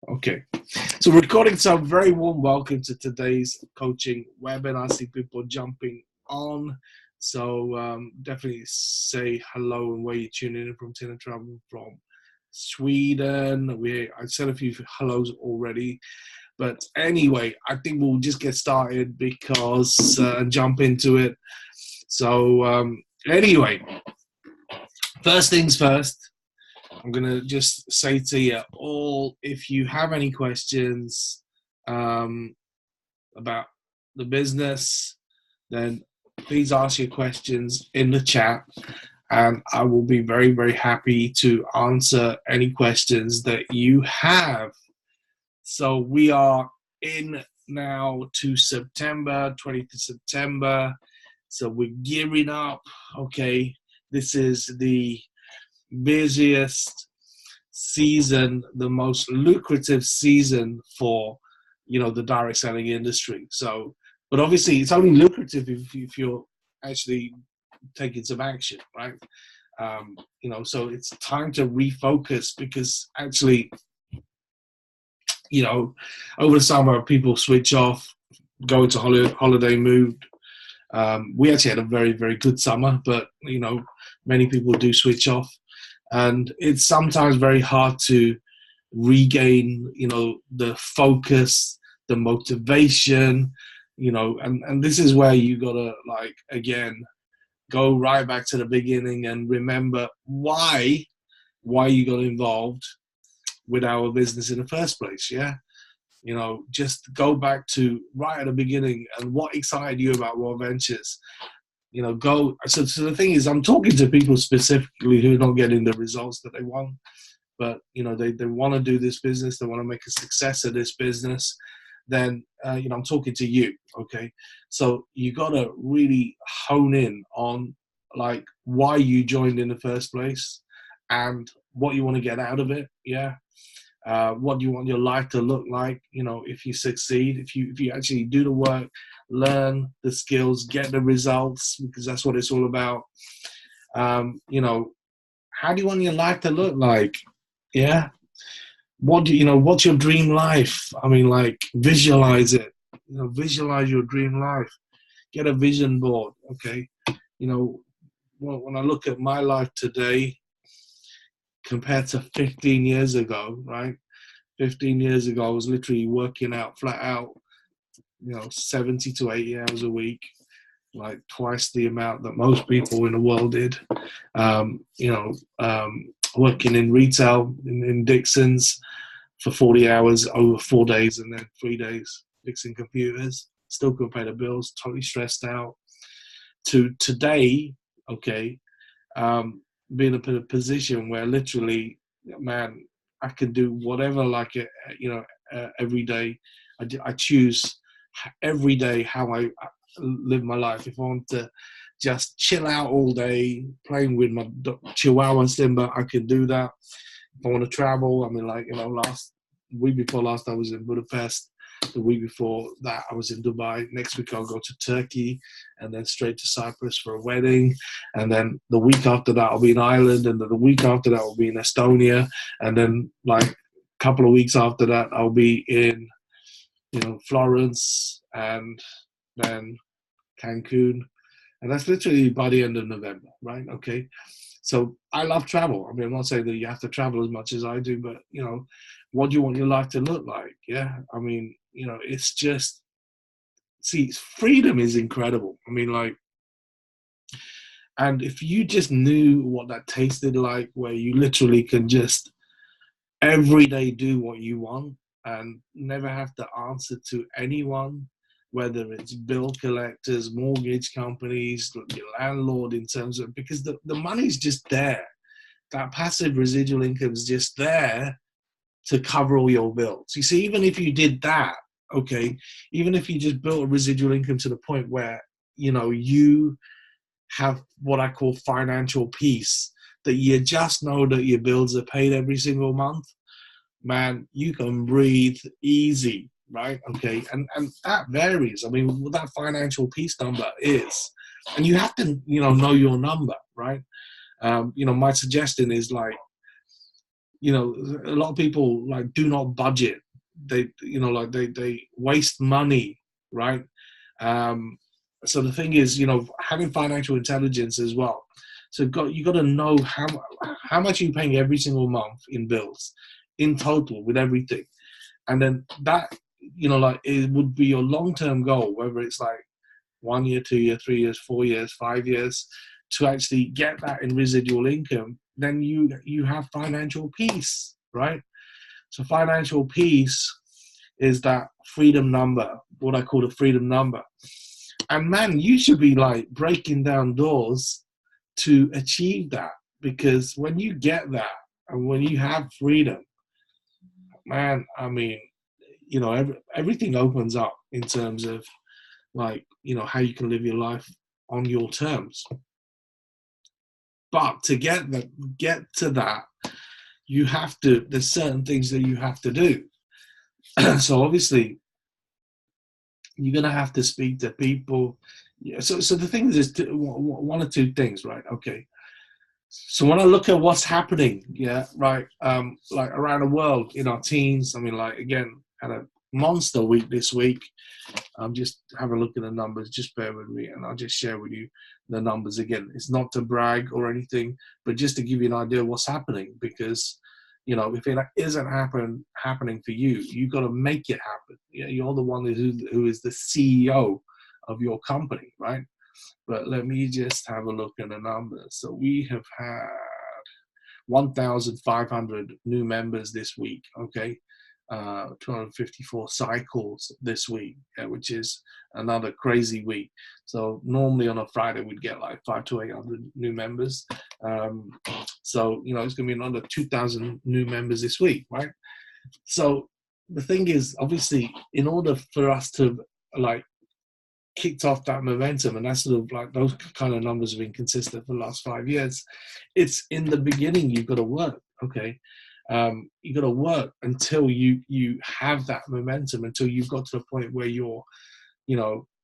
Okay. So recording some very warm welcome to today's coaching webinar. I see people jumping on. So definitely say hello and where you're tuning in from. Tina Travel from Sweden. I said a few hellos already. But anyway, I think we'll just get started because jump into it. So anyway, first things first. I'm going to just say to you all, if you have any questions about the business, then please ask your questions in the chat, and I will be very, very happy to answer any questions that you have. So we are in now to September, 20th of September. So we're gearing up. Okay, this is the busiest season, the most lucrative season for the direct selling industry. So, but obviously it's only lucrative if you're actually taking some action, right? So it's time to refocus because actually, over the summer people switch off, go into holiday mood. We actually had a very, very good summer, but many people do switch off. And it's sometimes very hard to regain, the focus, the motivation, and this is where you gotta, again, go right back to the beginning and remember why you got involved with our business in the first place. Yeah. Just go back to right at the beginning and what excited you about Raw Ventures. So the thing is, I'm talking to people specifically who are not getting the results that they want, but they want to do this business, they want to make a success of this business. Then I'm talking to you. Okay, so you got to really hone in on why you joined in the first place and what you want to get out of it. Yeah. What do you want your life to look like? If you succeed, if you actually do the work, learn the skills, get the results, because that's what it's all about. How do you want your life to look like? Yeah. What's your dream life? I mean, visualize it. Visualize your dream life. Get a vision board. Okay. When I look at my life today, compared to 15 years ago, right? 15 years ago, I was literally working out flat out, 70 to 80 hours a week, like twice the amount that most people in the world did. Working in retail in Dixon's for 40 hours over 4 days and then 3 days fixing computers. Still couldn't pay the bills, totally stressed out. To today, okay, being in a position where literally, man, I can do whatever, every day. I choose every day how I live my life. If I want to just chill out all day, playing with my Chihuahua Simba, I can do that. If I want to travel, I mean, week before last I was in Budapest. The week before that, I was in Dubai. Next week, I'll go to Turkey and then straight to Cyprus for a wedding. And then the week after that, I'll be in Ireland. And then the week after that, I'll be in Estonia. And then, a couple of weeks after that, I'll be in, Florence and then Cancun. And that's literally by the end of November, right? Okay. So I love travel. I mean, I'm not saying that you have to travel as much as I do, but, what do you want your life to look like? Yeah. I mean, it's just, freedom is incredible. I mean, and if you just knew what that tasted like, where you literally can just every day do what you want and never have to answer to anyone, whether it's bill collectors, mortgage companies, your landlord, in terms of, because the money's just there. That passive residual income is just there to cover all your bills. You see, even if you did that, okay, even if you just built a residual income to the point where, you have what I call financial peace, that you just know that your bills are paid every single month, man, you can breathe easy, right? Okay, and that varies. I mean, what that financial peace number is, and you have to, know your number, right? My suggestion is a lot of people like do not budget. They, like they waste money, right? Um, so the thing is, having financial intelligence as well. So you got to know how much you're paying every single month in bills, in total with everything, and then that, like it would be your long-term goal, whether it's like 1 year, 2 year, 3 years, 4 years, 5 years, to actually get that in residual income. Then you have financial peace, right? So financial peace is that freedom number, what I call the freedom number. And man, you should be like breaking down doors to achieve that, because when you get that and when you have freedom, man, I mean, everything opens up in terms of like, how you can live your life on your terms. But to get to that, there's certain things that you have to do. So obviously you're going to have to speak to people. Yeah. So the thing is one or two things, right? Okay. So when I look at what's happening, yeah, right, like around the world in our teams, I mean, like, again, had a monster week this week. Just have a look at the numbers, just bear with me, and I'll just share with you the numbers again. It's not to brag or anything, but just to give you an idea of what's happening, because, if it isn't happening for you, you got to make it happen. Yeah, you're the one who is the CEO of your company, right? But let me just have a look at the numbers. So we have had 1,500 new members this week, okay? 254 cycles this week, which is another crazy week. So normally on a Friday, we'd get like 500 to 800 new members. So, it's going to be another 2,000 new members this week, right? So the thing is, obviously, in order for us to like kicked off that momentum, and that's sort of like those kind of numbers have been consistent for the last 5 years. It's in the beginning, you've got to work, okay? You got to work until you have that momentum, until you've got to the point where you're,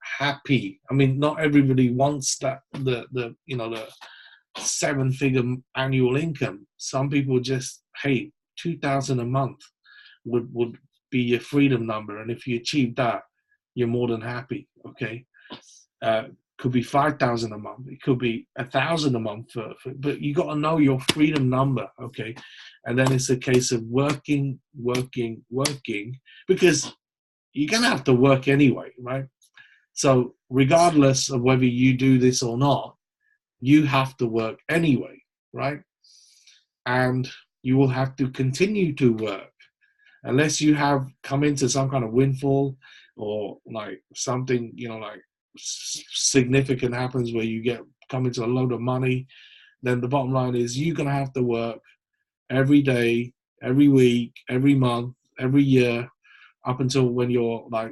happy. I mean, not everybody wants that the 7-figure annual income. Some people just, hey, 2,000 a month would be your freedom number, and if you achieve that, you're more than happy. Okay, could be 5,000 a month. It could be 1,000 a month. But you got to know your freedom number. Okay, and then it's a case of working, because you're gonna have to work anyway, right? So regardless of whether you do this or not, you have to work anyway, right? And you will have to continue to work unless you have come into some kind of windfall, or like something, like significant happens where you come into a load of money. Then the bottom line is you're going to have to work every day, every week, every month, every year, up until when you're like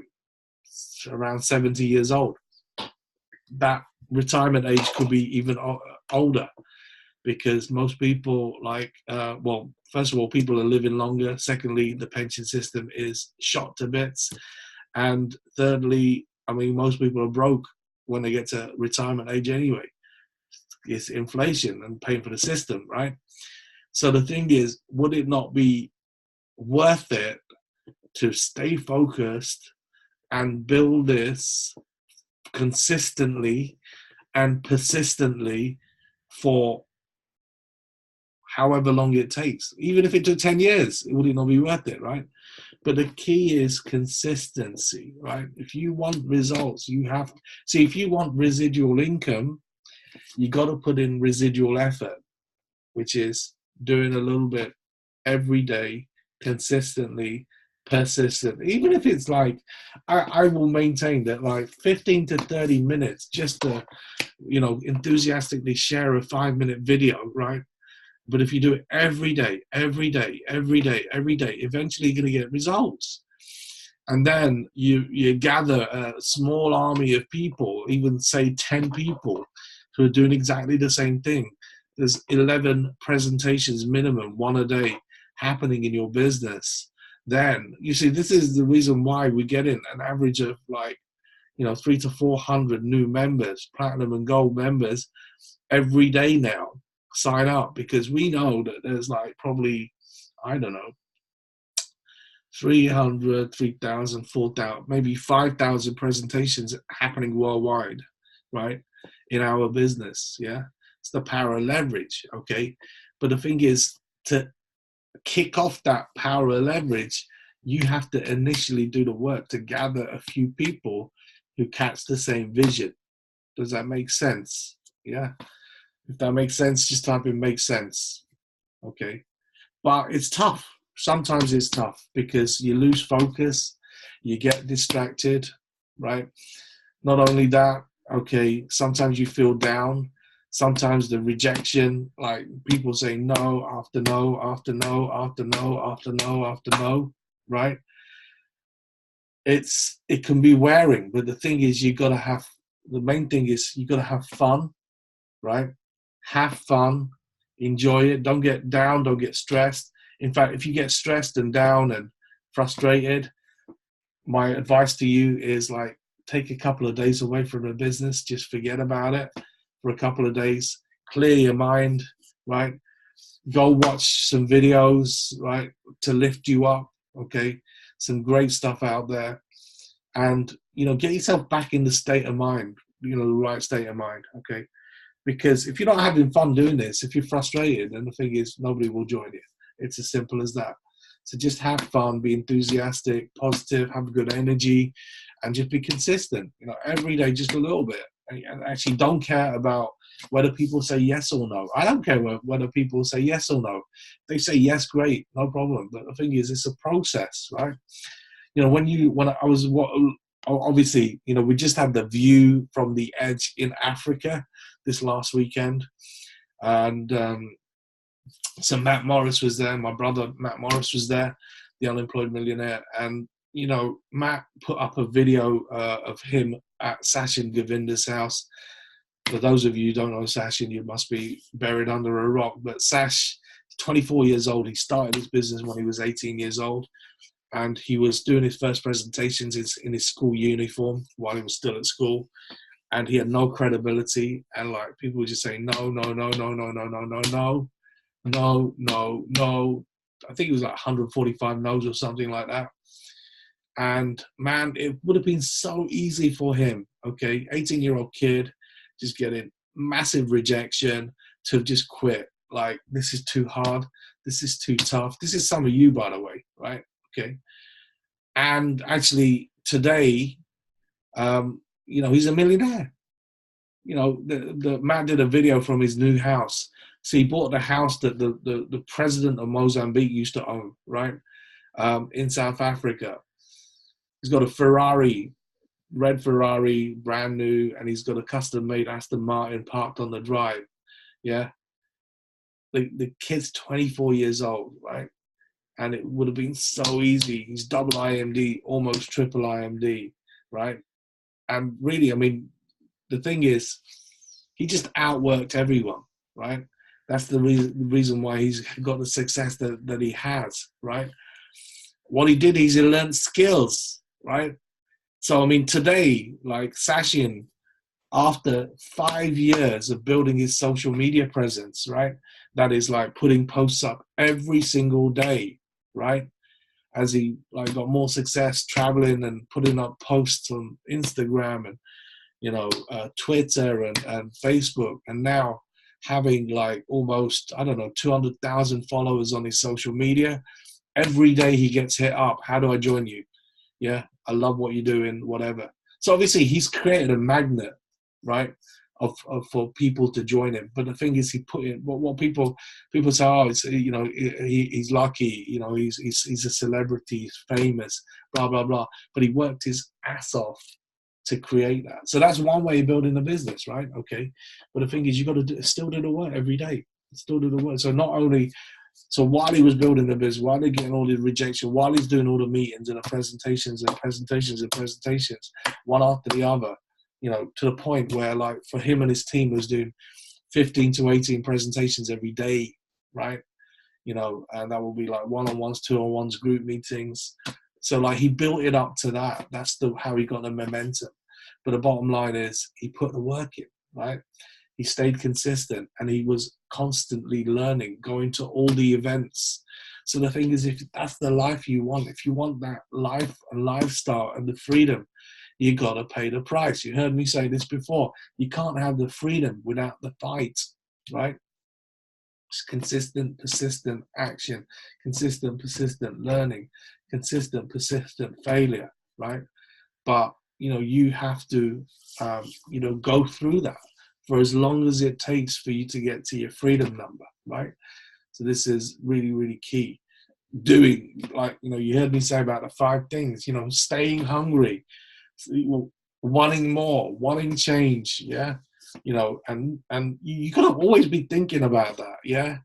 around 70 years old. That retirement age could be even older, because most people well, first of all, people are living longer. Secondly, the pension system is shot to bits. And thirdly, I mean, most people are broke when they get to retirement age anyway. It's inflation and paying for the system, right? So the thing is, would it not be worth it to stay focused and build this consistently and persistently for however long it takes? Even if it took 10 years, would it not be worth it, right? But the key is consistency, right? If you want results, you have to see. If you want residual income, you got to put in residual effort, which is doing a little bit every day, consistently, persistent. Even if it's like, I will maintain that like 15 to 30 minutes just to, enthusiastically share a 5-minute video, right? But if you do it every day, eventually you're going to get results. And then you gather a small army of people, even say 10 people, who are doing exactly the same thing. There's 11 presentations minimum, one a day, happening in your business. Then, you see, this is the reason why we get in an average of like, 300 to 400 new members, platinum and gold members, every day now sign up, because we know that there's like probably I don't know, 300, 3,000, 4,000, maybe 5,000 presentations happening worldwide, right? In our business, yeah? It's the power of leverage, okay? But the thing is, to kick off that power of leverage, you have to initially do the work to gather a few people who catch the same vision. Does that make sense? Yeah. If that makes sense, just type in "makes sense." Okay. But it's tough. Sometimes it's tough because you lose focus, you get distracted, right? Not only that, okay, sometimes you feel down. Sometimes the rejection, like people saying no after no after no after no after no after no, right? It can be wearing, but the thing is, the main thing is you gotta have fun, right? Have fun, enjoy it. Don't get down, don't get stressed. In fact, if you get stressed and down and frustrated, my advice to you is like take a couple of days away from the business, just forget about it for a couple of days, clear your mind, right? Go watch some videos, right, to lift you up, okay? Some great stuff out there. And, get yourself back in the state of mind, the right state of mind, okay? Because if you're not having fun doing this, if you're frustrated, then the thing is, nobody will join you. It's as simple as that. So just have fun, be enthusiastic, positive, have good energy, and just be consistent. Every day, just a little bit. And actually, don't care about whether people say yes or no. I don't care whether people say yes or no. If they say yes, great, no problem. But the thing is, it's a process, right? When I was obviously, we just had the view from the edge in Africa this last weekend, and so Matt Morris was there. My brother Matt Morris was there, the unemployed millionaire, and Matt put up a video of him at Sachin Govinder's house. For those of you who don't know Sachin, you must be buried under a rock. But Sash, 24 years old, he started his business when he was 18 years old. And he was doing his first presentations in his school uniform while he was still at school. And he had no credibility. And like people were just saying, no, no, no, no, no, no, no, no, no, no, no, no. I think it was like 145 no's or something like that. And man, it would have been so easy for him, okay? 18-year-old kid just getting massive rejection to just quit. Like, this is too hard. This is too tough. This is some of you, by the way, right? Okay. And actually today, he's a millionaire. The man did a video from his new house. So he bought the house that the president of Mozambique used to own, right? In South Africa. He's got a Ferrari, red Ferrari, brand new, and he's got a custom-made Aston Martin parked on the drive. Yeah. The kid's 24 years old, right? And it would have been so easy. He's double IMD, almost triple IMD, right? And really, I mean, the thing is, he just outworked everyone, right? That's the reason why he's got the success that he has, right? What he did is he learned skills, right? So, I mean, today, like Sachin, after 5 years of building his social media presence, right? That is like putting posts up every single day, right? As he like got more success traveling and putting up posts on Instagram and Twitter and Facebook, and now having like almost 200,000 followers on his social media. Every day he gets hit up. How do I join you? Yeah, I love what you're doing, whatever. So obviously he's created a magnet, right, of for people to join him. But the thing is, he put in what people say. Oh, it's he's lucky. He's a celebrity. He's famous. Blah blah blah. But he worked his ass off to create that. So that's one way of building a business, right? Okay. But the thing is, you got to still do the work every day. Still do the work. So while he was building the business, while they're getting all the rejection, while he's doing all the meetings and the presentations, one after the other, to the point where like for him and his team was doing 15 to 18 presentations every day, right? And that will be like one-on-ones, two-on-ones, group meetings. So like he built it up to that. That's how he got the momentum. But the bottom line is he put the work in, right? He stayed consistent and he was constantly learning, going to all the events. So the thing is, if that's the life you want, if you want that life and lifestyle and the freedom, you got to pay the price. You heard me say this before. You can't have the freedom without the fight, right? It's consistent, persistent action, consistent, persistent learning, consistent, persistent failure, right? But you have to go through that for as long as it takes for you to get to your freedom number, right? So this is really, really key. Doing, like, you heard me say about the 5 things, staying hungry, wanting more, wanting change, yeah. And you gotta always be thinking about that, yeah.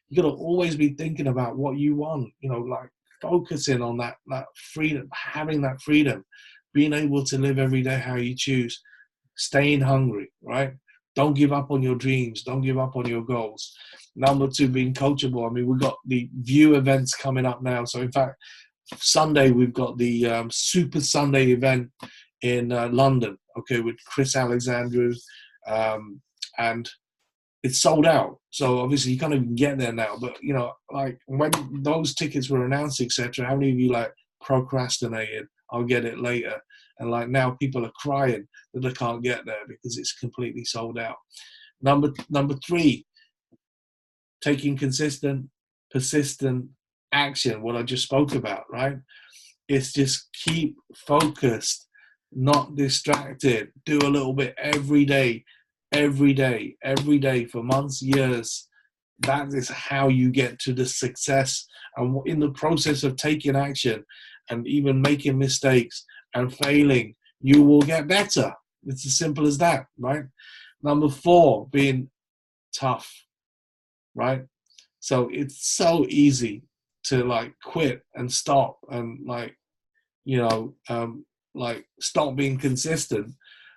You gotta always be thinking about what you want, like focusing on that freedom, having that freedom, being able to live every day how you choose, staying hungry, right? Don't give up on your dreams. Don't give up on your goals. Number 2, being coachable. I mean, we've got the View events coming up now. So in fact, Sunday, we've got the Super Sunday event in London, okay, with Chris Alexandru. And it's sold out. So obviously you can't even get there now. But, like when those tickets were announced, etc., how many of you like procrastinated? I'll get it later. And like now people are crying that they can't get there because it's completely sold out. Number 3, taking consistent, persistent action, what I just spoke about, right? It's just keep focused, not distracted. Do a little bit every day for months, years. That is how you get to the success. And in the process of taking action and even making mistakes and failing, you will get better. It's as simple as that, right? Number 4, being tough, right? So it's so easy to like quit and stop and stop being consistent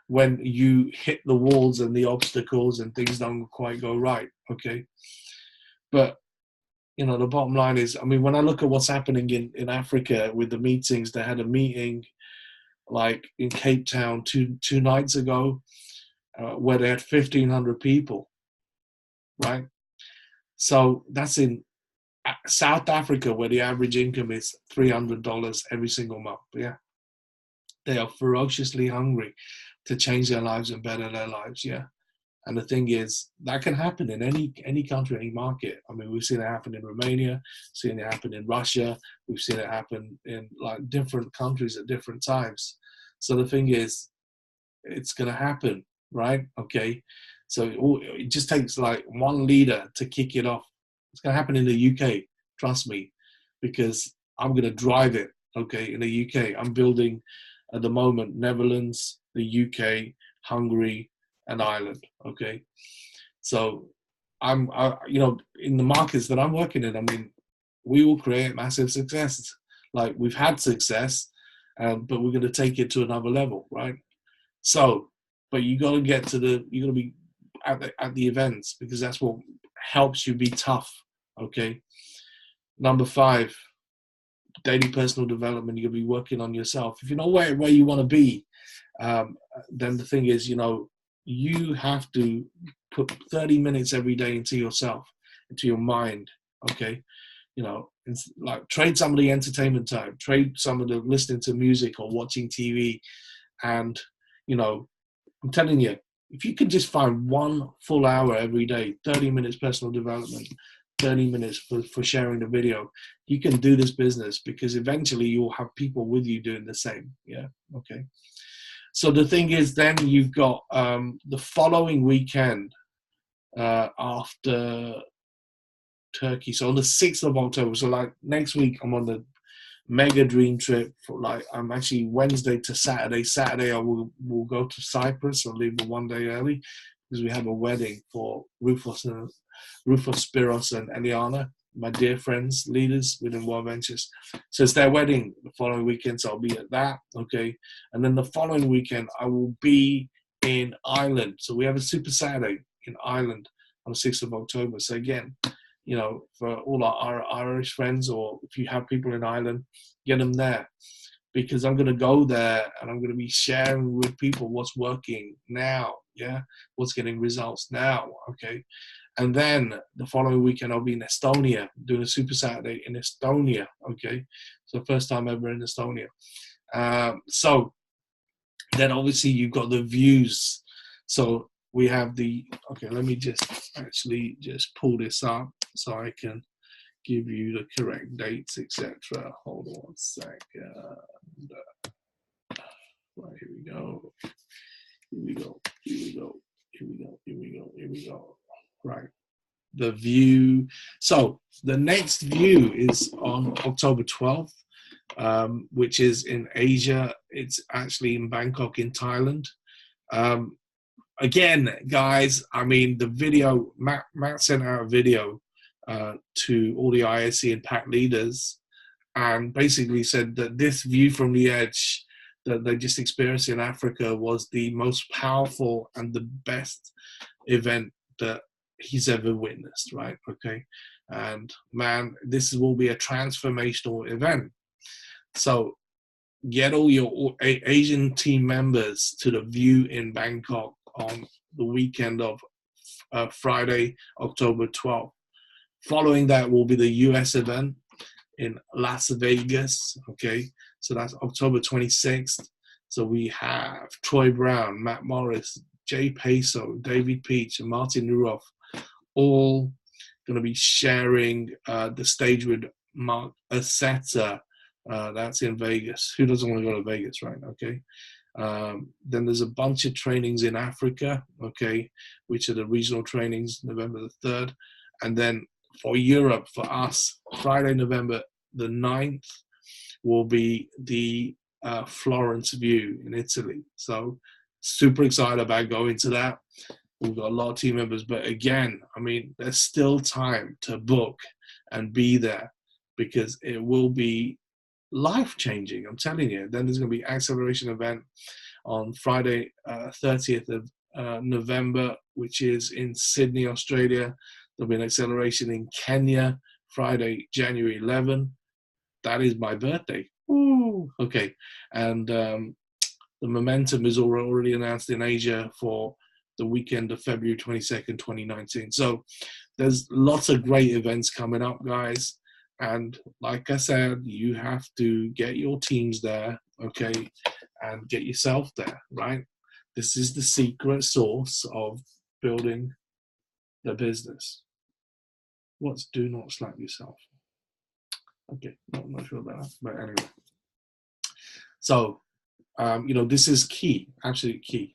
when you hit the walls and the obstacles and things don't quite go right, okay? But the bottom line is, I mean, when I look at what's happening in Africa with the meetings, they had a meeting like in Cape Town two nights ago where they had 1,500 people, right? So that's in South Africa, where the average income is $300 every single month, yeah? They are ferociously hungry to change their lives and better their lives, yeah? And the thing is, that can happen in any country, any market. I mean, we've seen it happen in Romania, seen it happen in Russia, we've seen it happen in like different countries at different times. So the thing is, it's going to happen, right? Okay. So it just takes like one leader to kick it off. It's going to happen in the UK, trust me, because I'm going to drive it, okay, in the UK. I'm building at the moment Netherlands, the UK, Hungary, and Ireland, okay? So in the markets that I'm working in, I mean, we will create massive success. Like we've had success, but we're going to take it to another level, right? So, but you got to get to you got to be at the events, because that's what helps you be tough, okay? Number 5, daily personal development. You'll be working on yourself. If you know where you want to be, then the thing is, you have to put 30 minutes every day into yourself, into your mind, okay? It's like trade some of the entertainment time, trade some of the listening to music or watching TV. And, I'm telling you, if you could just find 1 full hour every day, 30 minutes personal development, 30 minutes for sharing the video, you can do this business, because eventually you'll have people with you doing the same, yeah, okay? So the thing is, then you've got the following weekend after Turkey. So on the 6th of October, so like next week, I'm on the mega dream trip for like, I'm actually Wednesday to Saturday. Saturday I will go to Cyprus. I'll leave 1 day early because we have a wedding for Rufus, Spiros, and Eliana, my dear friends, leaders within World Ventures. So it's their wedding the following weekend, so I'll be at that, okay? And then the following weekend, I will be in Ireland. So we have a Super Saturday in Ireland on the 6th of October. So again, for all our Irish friends, or if you have people in Ireland, get them there, because I'm going to go there and I'm going to be sharing with people what's working now, yeah, what's getting results now, okay? And then the following weekend, I'll be in Estonia doing a Super Saturday in Estonia. Okay, so first time ever in Estonia. So then obviously you've got the views. So we have the, okay, let me just actually just pull this up so I can give you the correct dates, etc. Hold on one second. Right, here we go. Here we go. Here we go. Here we go. Here we go. Here we go. Right. The view. So the next view is on October 12th, which is in Asia. It's actually in Bangkok in Thailand. Again, guys, I mean, the video, Matt sent out a video to all the ISC and PAC leaders and basically said that this view from the edge that they just experienced in Africa was the most powerful and the best event that he's ever witnessed, right? Okay. And man, this will be a transformational event. So get all your Asian team members to the view in Bangkok on the weekend of Friday, October 12th. Following that will be the US event in Las Vegas, okay? So that's October 26th. So we have Troy Brown, Matt Morris, Jay Peso, David Peach, and Martin Nuroff, all going to be sharing the stage with Mark Aceta. That's in Vegas. Who doesn't want to go to Vegas, right? Okay. Then there's a bunch of trainings in Africa, okay, which are the regional trainings, November the 3rd. And then for Europe, for us, Friday, November the 9th, will be the Florence View in Italy. So super excited about going to that. We've got a lot of team members, but again, I mean, there's still time to book and be there because it will be life-changing, I'm telling you. Then there's going to be acceleration event on Friday, 30th of November, which is in Sydney, Australia. There'll be an acceleration in Kenya, Friday, January 11. That is my birthday. Ooh, okay. And the momentum is already announced in Asia for the weekend of February 22nd, 2019. So there's lots of great events coming up, guys. And like I said, you have to get your teams there, okay, and get yourself there, right? This is the secret sauce of building the business. What's do not slap yourself? Okay, I'm not sure about that, but anyway. So, this is key, absolutely key.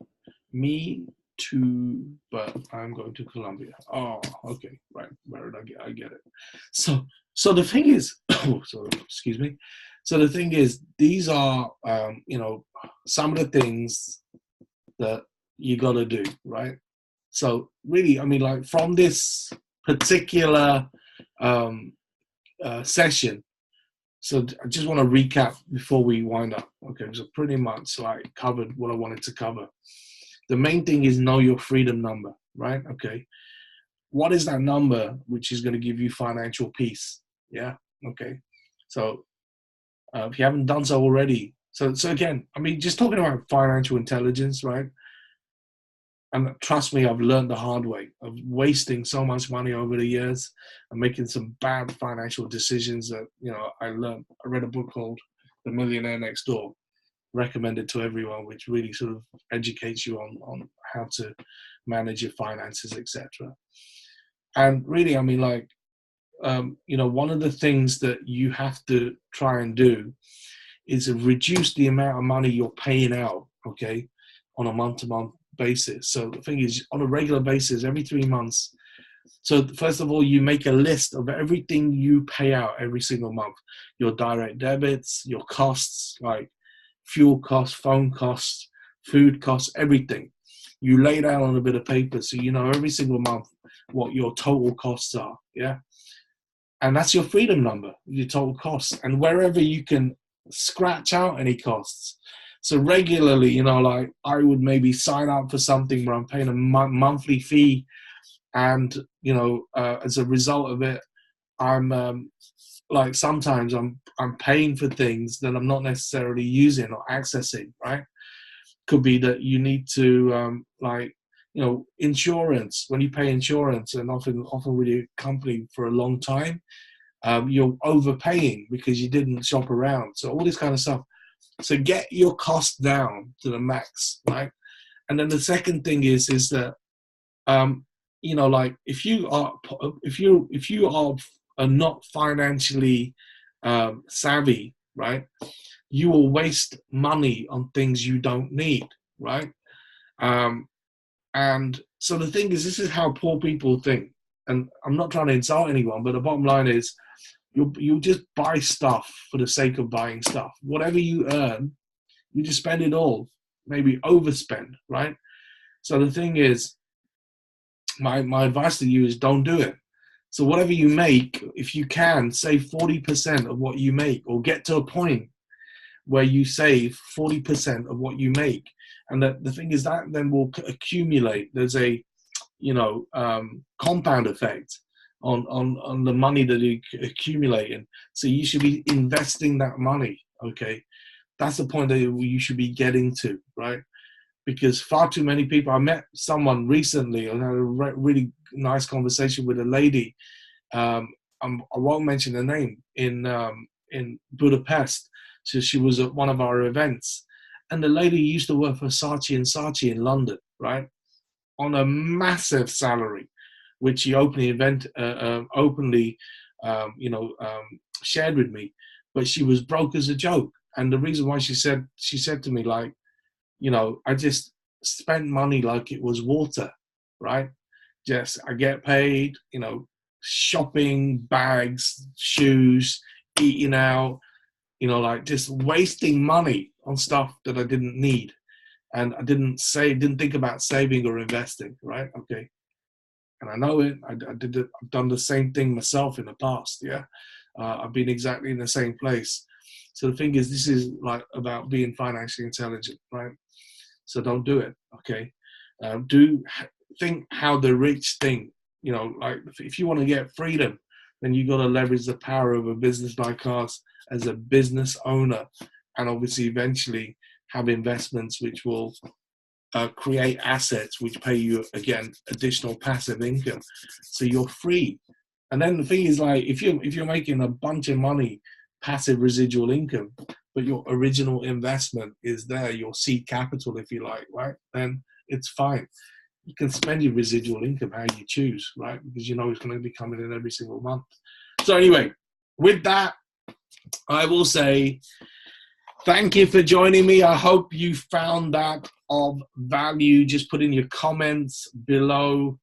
Me too, but I'm going to Colombia. Oh, okay, right. Where did I get it? So the thing is, excuse me. So the thing is, these are, some of the things that you got to do, right? So really, I mean, like from this particular session, so I just want to recap before we wind up. Okay, so pretty much like covered what I wanted to cover. The main thing is know your freedom number, right? Okay. What is that number which is going to give you financial peace? Yeah. Okay. So if you haven't done so already, so again, I mean, just talking about financial intelligence, right? And trust me, I've learned the hard way of wasting so much money over the years and making some bad financial decisions that, I learned. I read a book called The Millionaire Next Door, recommended to everyone, which really sort of educates you on how to manage your finances, etc. And really, I mean, like, one of the things that you have to try and do is reduce the amount of money you're paying out, okay, on a month-to-month basis. So the thing is, on a regular basis, every 3 months. So first of all, you make a list of everything you pay out every single month, your direct debits, your costs, like fuel costs, phone costs, food costs, everything. You lay it out on a bit of paper so you know every single month what your total costs are, yeah? And that's your freedom number, your total costs. And wherever you can scratch out any costs. So regularly, like I would maybe sign up for something where I'm paying a monthly fee and, as a result of it, I'm like sometimes I'm paying for things that I'm not necessarily using or accessing, right? Could be that you need to insurance, when you pay insurance, and often with your company for a long time, you're overpaying because you didn't shop around. So all this kind of stuff. So get your costs down to the max, right? And then the second thing is that like if you are not financially savvy, right, you will waste money on things you don't need, right? And so the thing is, this is how poor people think. And I'm not trying to insult anyone, but the bottom line is, you'll just buy stuff for the sake of buying stuff. Whatever you earn, you just spend it all, maybe overspend, right? So the thing is, my advice to you is don't do it. So whatever you make, if you can, save 40% of what you make, or get to a point where you save 40% of what you make. And the thing is that then will accumulate. There's a compound effect on the money that you accumulate. And so you should be investing that money, okay? That's the point that you should be getting to, right? Because far too many people, I met someone recently, and had a really nice conversation with a lady, I won't mention her name, in Budapest. So she was at one of our events, and the lady used to work for Saatchi & Saatchi in London, right, on a massive salary, which she openly shared with me. But she was broke as a joke, and the reason why she said to me, like, I just spent money like it was water, right? Just I get paid, shopping, bags, shoes, eating out, like just wasting money on stuff that I didn't need. And I didn't think about saving or investing, right? Okay. And I know it. I've done the same thing myself in the past. Yeah. I've been exactly in the same place. So the thing is, this is like about being financially intelligent, right? So don't do it, okay? Think how the rich think. Like if you want to get freedom, then you got to leverage the power of a business like ours as a business owner, and obviously eventually have investments which will create assets which pay you, again, additional passive income. So you're free. And then the thing is, like, if you're making a bunch of money, passive residual income, but your original investment is there, your seed capital, if you like, right? Then it's fine. You can spend your residual income how you choose, right? Because it's going to be coming in every single month. So anyway, with that, I will say thank you for joining me. I hope you found that of value. Just put in your comments below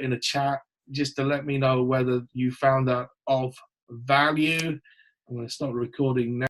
in a chat, just to let me know whether you found that of value. I'm going to start recording now.